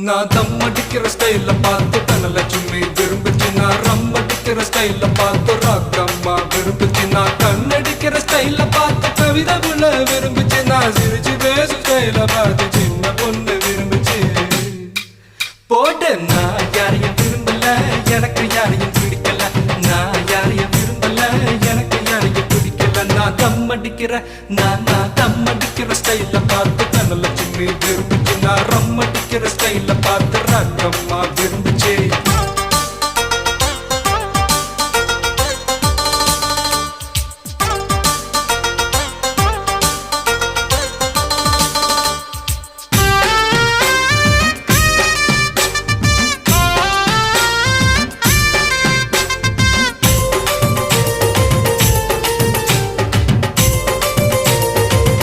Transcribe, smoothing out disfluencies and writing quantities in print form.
நான் தம் அடிக்கிற ஸ்டைல பார்த்து தனலட்சுமி விரும்பிச்சு. நான் ரம் அடிக்கிற ஸ்டைல பார்த்து ராக்கம்மா விரும்பிச்சு. நான் கண்ணடிக்கிற ஸ்டைல பார்த்து கவிதை புள்ள விரும்பிச்சு. நான் சிரிச்சு பேசும் ஸ்டைல பார்த்து சின்ன பொண்ணு விரும்பிச்சு. போட்டு நான் யாரையும் விரும்பல, எனக்கு யாரையும் பிடிக்கல. நான் யாரையும் விரும்பல, எனக்கு யாரையும் பிடிக்கல. நான் தம் அடிக்கிற நான் தம் அடிக்கிற ஸ்டைல பார்த்து தனலட்சுமி விரும்பிச்சு. நான் ரம் அடிக்கிற ஸ்டைல பார்த்து ராக்கம்மா விரும்பிச்சு.